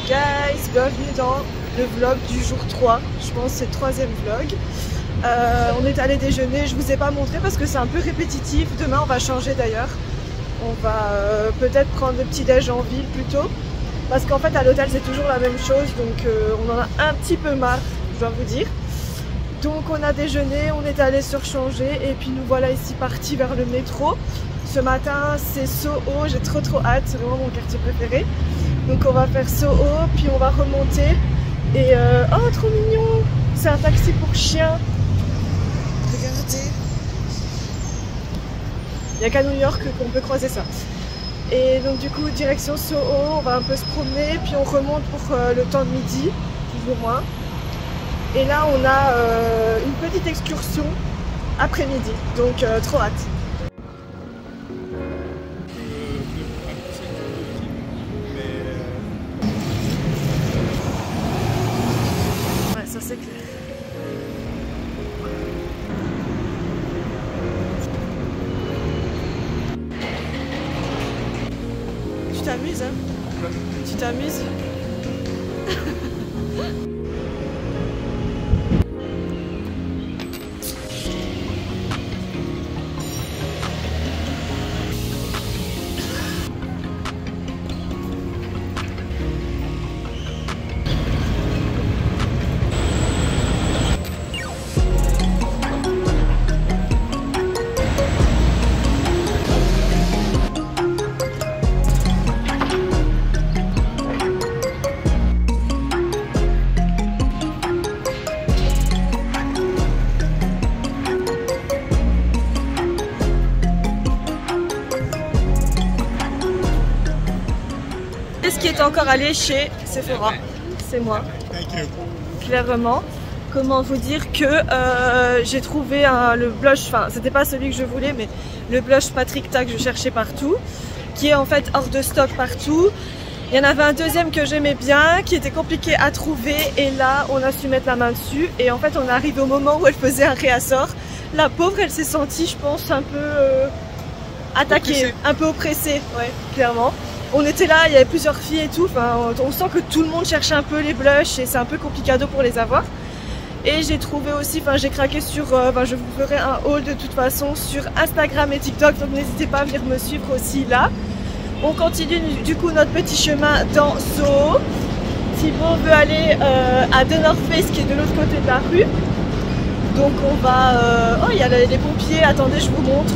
guys, bienvenue dans le vlog du jour 3, je pense que c'est le troisième vlog. On est allé déjeuner, je vous ai pas montré parce que c'est un peu répétitif, demain on va changer d'ailleurs. On va peut-être prendre le petit déj en ville plutôt, parce qu'en fait à l'hôtel c'est toujours la même chose, donc on en a un petit peu marre, je dois vous dire. Donc on a déjeuné, on est allé surchanger et puis nous voilà ici partis vers le métro. Ce matin c'est Soho, j'ai trop hâte, c'est vraiment mon quartier préféré. Donc on va faire Soho, puis on va remonter et oh trop mignon, c'est un taxi pour chien. Regardez, il n'y a qu'à New York qu'on peut croiser ça. Et donc du coup direction Soho, on va un peu se promener, puis on remonte pour le temps de midi, plus ou moins. Et là on a une petite excursion après-midi, donc trop hâte. Ouais, ça c'est clair. Tu t'amuses, hein? Tu t'amuses? Qui est encore allé chez Sephora, c'est moi, clairement. Comment vous dire que j'ai trouvé le blush, enfin c'était pas celui que je voulais, mais le blush Patrick Ta que je cherchais partout, qui est en fait hors de stock partout. Il y en avait un deuxième que j'aimais bien, qui était compliqué à trouver, et là on a su mettre la main dessus, et en fait on arrive au moment où elle faisait un réassort. La pauvre, elle s'est sentie, je pense, un peu attaquée, un peu oppressée, ouais, clairement. On était là, il y avait plusieurs filles et tout, enfin, on sent que tout le monde cherche un peu les blushs et c'est un peu complicado pour les avoir. Et j'ai trouvé aussi, enfin j'ai craqué sur, je vous ferai un haul de toute façon sur Instagram et TikTok, donc n'hésitez pas à venir me suivre aussi là. On continue du coup notre petit chemin dans Soho. Thibaut veut aller à The North Face qui est de l'autre côté de la rue. Donc on va... Oh, il y a les pompiers, attendez je vous montre.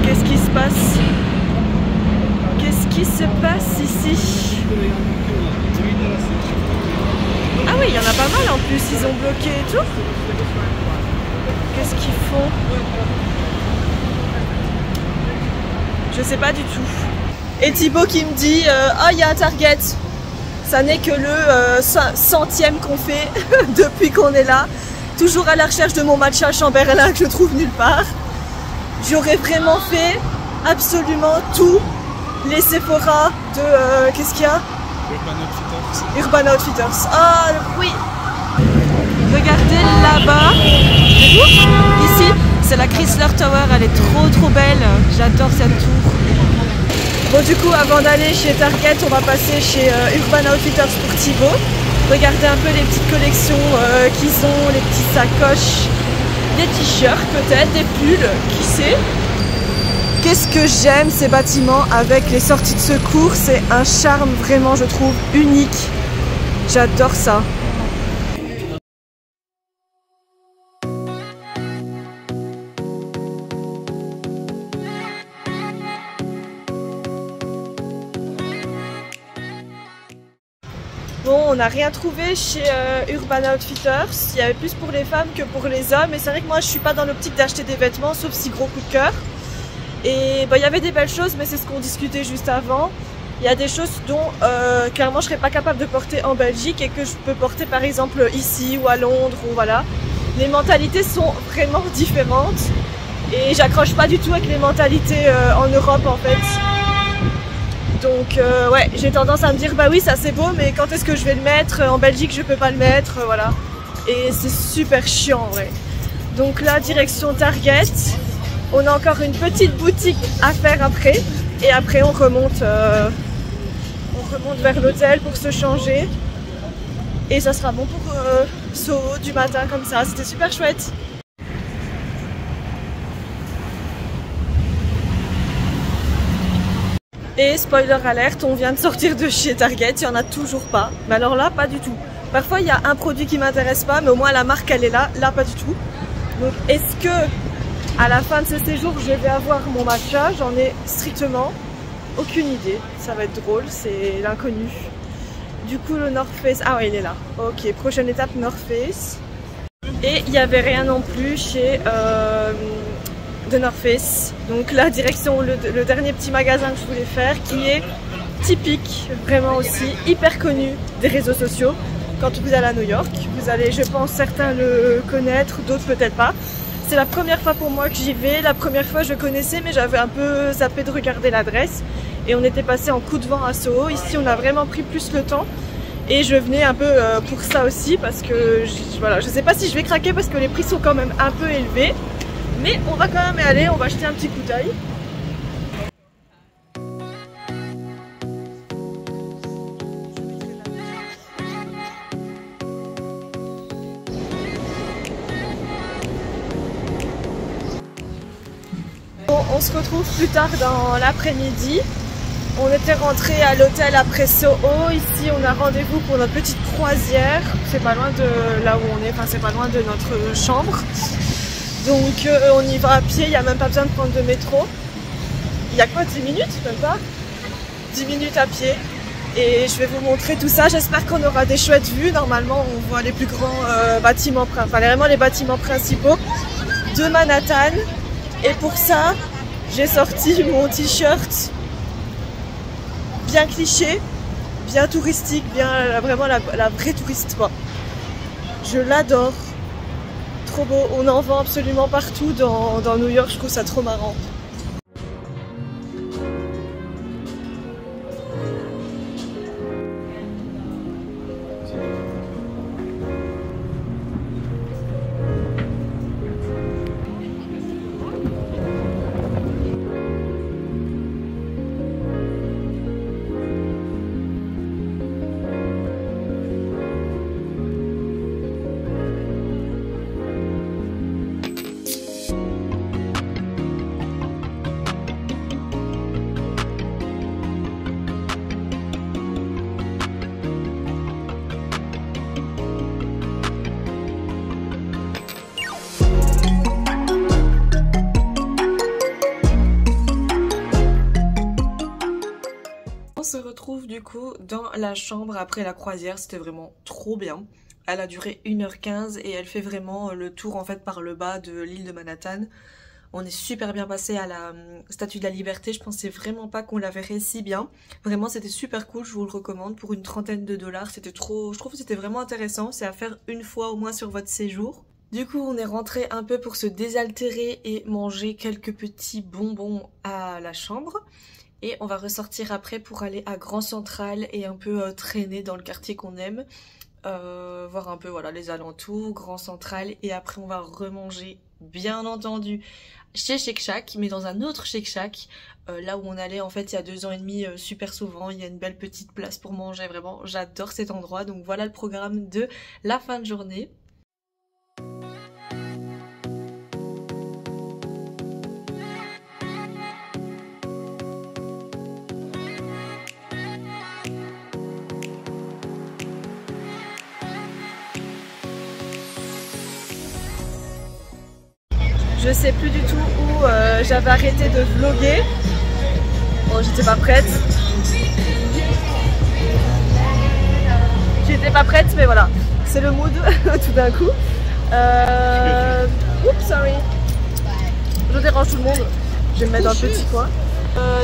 Qu'est-ce qui se passe ? Qu'est-ce qui se passe ici? Ah oui, il y en a pas mal en plus, ils ont bloqué et tout. Qu'est-ce qu'ils font? Je sais pas du tout. Et Thibaut qui me dit oh il y a un Target. Ça n'est que le 100e qu'on fait depuis qu'on est là. Toujours à la recherche de mon matcha Chamberlain que je trouve nulle part. J'aurais vraiment fait absolument tout. Les Sephora de... qu'est-ce qu'il y a? Urban Outfitters. Ah oui. Regardez là-bas. Ici, c'est la Chrysler Tower. Elle est trop belle. J'adore cette tour. Bon du coup, avant d'aller chez Target, on va passer chez Urban Outfitters pour Thibaut. Regardez un peu les petites collections qu'ils ont, les petites sacoches, des t-shirts peut-être, des pulls, qui sait. Qu'est-ce que j'aime ces bâtiments avec les sorties de secours, c'est un charme vraiment je trouve unique. J'adore ça. Bon, on n'a rien trouvé chez Urban Outfitters. Il y avait plus pour les femmes que pour les hommes. Et c'est vrai que moi je suis pas dans l'optique d'acheter des vêtements, sauf si gros coup de cœur. Et il y avait des belles choses, mais c'est ce qu'on discutait juste avant. Il y a des choses dont clairement je serais pas capable de porter en Belgique et que je peux porter par exemple ici ou à Londres ou voilà. Les mentalités sont vraiment différentes et j'accroche pas du tout avec les mentalités en Europe en fait. Donc ouais, j'ai tendance à me dire bah oui ça c'est beau, mais quand est-ce que je vais le mettre? En Belgique je peux pas le mettre, voilà. Et c'est super chiant ouais. Donc là direction Target. On a encore une petite boutique à faire après. Et après on remonte On remonte vers l'hôtel pour se changer. Et ça sera bon pour Soho du matin comme ça. C'était super chouette. Et spoiler alerte, on vient de sortir de chez Target, il n'y en a toujours pas. Mais alors là, pas du tout. Parfois, il y a un produit qui m'intéresse pas, mais au moins la marque, elle est là. Là, pas du tout. Donc, est-ce que à la fin de ce séjour, je vais avoir mon matcha? J'en ai strictement aucune idée. Ça va être drôle, c'est l'inconnu. Du coup, le North Face... Ah ouais, il est là. Ok, prochaine étape, North Face. Et il n'y avait rien non plus chez... de North Face, donc la direction, le dernier petit magasin que je voulais faire, qui est typique, vraiment aussi hyper connu des réseaux sociaux. Quand vous allez à New York, vous allez, je pense, certains le connaître, d'autres peut-être pas. C'est la première fois pour moi que j'y vais. La première fois je connaissais, mais j'avais un peu zappé de regarder l'adresse et on était passé en coup de vent à Soho. Ici on a vraiment pris plus le temps et je venais un peu pour ça aussi, parce que voilà, je sais pas si je vais craquer parce que les prix sont quand même un peu élevés. Mais on va quand même y aller, on va jeter un petit coup d'œil. Bon, on se retrouve plus tard dans l'après-midi. On était rentré à l'hôtel après Soho. Ici, on a rendez-vous pour notre petite croisière. C'est pas loin de là où on est, enfin c'est pas loin de notre chambre. Donc on y va à pied, il n'y a même pas besoin de prendre de métro. Il y a quoi, 10 minutes? Même pas 10 minutes à pied. Et je vais vous montrer tout ça. J'espère qu'on aura des chouettes vues. Normalement, on voit les plus grands bâtiments, enfin vraiment les bâtiments principaux de Manhattan. Et pour ça, j'ai sorti mon t-shirt bien cliché, bien touristique, bien vraiment la vraie touriste quoi. Je l'adore. Trop beau, on en vend absolument partout dans New York, je trouve ça trop marrant. On se retrouve du coup dans la chambre après la croisière, c'était vraiment trop bien. Elle a duré 1h15 et elle fait vraiment le tour en fait par le bas de l'île de Manhattan. On est super bien passé à la Statue de la Liberté, je pensais vraiment pas qu'on la verrait si bien. Vraiment c'était super cool, je vous le recommande pour une trentaine de dollars, c'était trop... Je trouve que c'était vraiment intéressant, c'est à faire une fois au moins sur votre séjour. Du coup on est rentré un peu pour se désaltérer et manger quelques petits bonbons à la chambre. Et on va ressortir après pour aller à Grand Central et un peu traîner dans le quartier qu'on aime. Voir un peu voilà les alentours, Grand Central. Et après on va remanger bien entendu chez Shake Shack, mais dans un autre Shake Shack. Là où on allait en fait il y a 2 ans et demi super souvent. Il y a une belle petite place pour manger, vraiment j'adore cet endroit. Donc voilà le programme de la fin de journée. Je sais plus du tout où j'avais arrêté de vlogger. Bon, j'étais pas prête. J'étais pas prête, mais voilà. C'est le mood tout d'un coup. Oups, sorry. Je dérange tout le monde. Je vais me mettre dans le petit coin.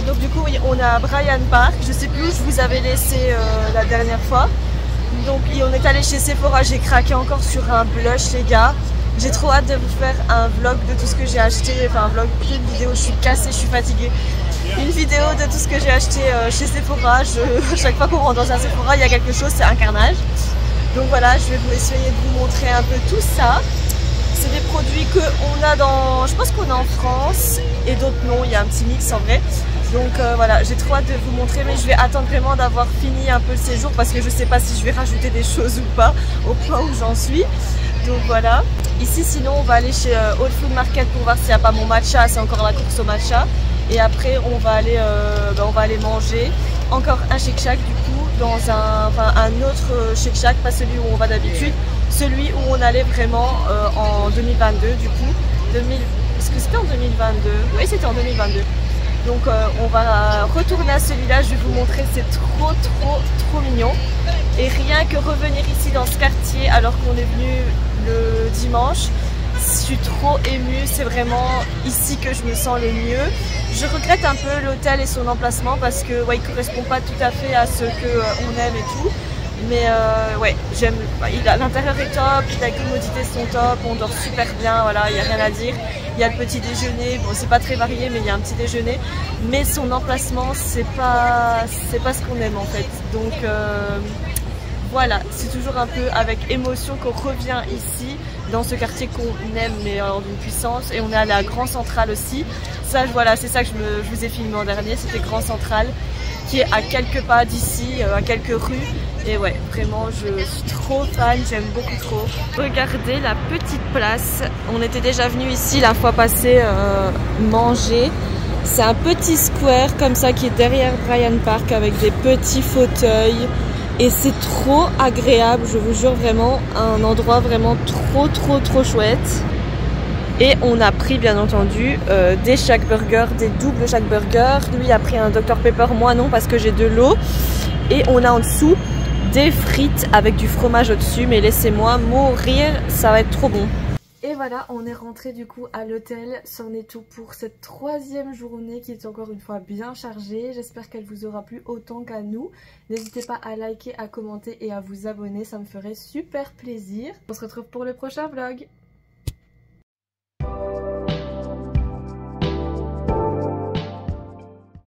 Donc du coup, oui, on est à Bryant Park. Je sais plus où je vous avais laissé la dernière fois. Donc on est allé chez Sephora. J'ai craqué encore sur un blush, les gars. J'ai trop hâte de vous faire un vlog de tout ce que j'ai acheté, enfin un vlog, plus une vidéo, je suis cassée, je suis fatiguée. Une vidéo de tout ce que j'ai acheté chez Sephora, chaque fois qu'on rentre dans un Sephora, il y a quelque chose, c'est un carnage. Donc voilà, je vais vous essayer de vous montrer un peu tout ça. C'est des produits qu'on a dans, je pense qu'on a en France et d'autres non, il y a un petit mix en vrai. Donc voilà, j'ai trop hâte de vous montrer, mais je vais attendre vraiment d'avoir fini un peu le séjour parce que je sais pas si je vais rajouter des choses ou pas au point où j'en suis. Donc voilà. Ici sinon on va aller chez Whole Food Market pour voir s'il n'y a pas mon matcha, c'est encore la course au matcha. Et après on va aller manger encore un Shake Shack du coup dans un autre Shake Shack, pas celui où on va d'habitude, celui où on allait vraiment en 2022 du coup. Est-ce que c'était en 2022? Oui, c'était en 2022. Donc on va retourner à celui-là, je vais vous montrer, c'est trop mignon. Et rien que revenir ici dans ce quartier alors qu'on est venu le dimanche, je suis trop émue, c'est vraiment ici que je me sens le mieux. Je regrette un peu l'hôtel et son emplacement parce que ouais, il ne correspond pas tout à fait à ce qu'on aime et tout. Mais ouais, j'aime, l'intérieur est top, les commodités sont top, on dort super bien, voilà, il n'y a rien à dire. Il y a le petit déjeuner, bon c'est pas très varié mais il y a un petit déjeuner. Mais son emplacement c'est pas ce qu'on aime en fait. Donc voilà, c'est toujours un peu avec émotion qu'on revient ici, dans ce quartier qu'on aime mais alors d'une puissance. Et on est allé à Grand Central aussi. Ça voilà, c'est ça que je vous ai filmé en dernier, c'était Grand Central, qui est à quelques pas d'ici, à quelques rues. Et ouais, vraiment, je suis trop fan, j'aime beaucoup trop. Regardez la petite place. On était déjà venu ici la fois passée manger. C'est un petit square comme ça qui est derrière Bryant Park avec des petits fauteuils. Et c'est trop agréable, je vous jure, vraiment un endroit vraiment trop chouette. Et on a pris bien entendu des Shack Burger, des doubles Shack Burger. Lui a pris un Dr Pepper, moi non parce que j'ai de l'eau. Et on a en dessous des frites avec du fromage au-dessus, mais laissez-moi mourir, ça va être trop bon. Et voilà, on est rentré du coup à l'hôtel, c'en est tout pour cette 3e journée qui est encore une fois bien chargée. J'espère qu'elle vous aura plu autant qu'à nous. N'hésitez pas à liker, à commenter et à vous abonner, ça me ferait super plaisir. On se retrouve pour le prochain vlog.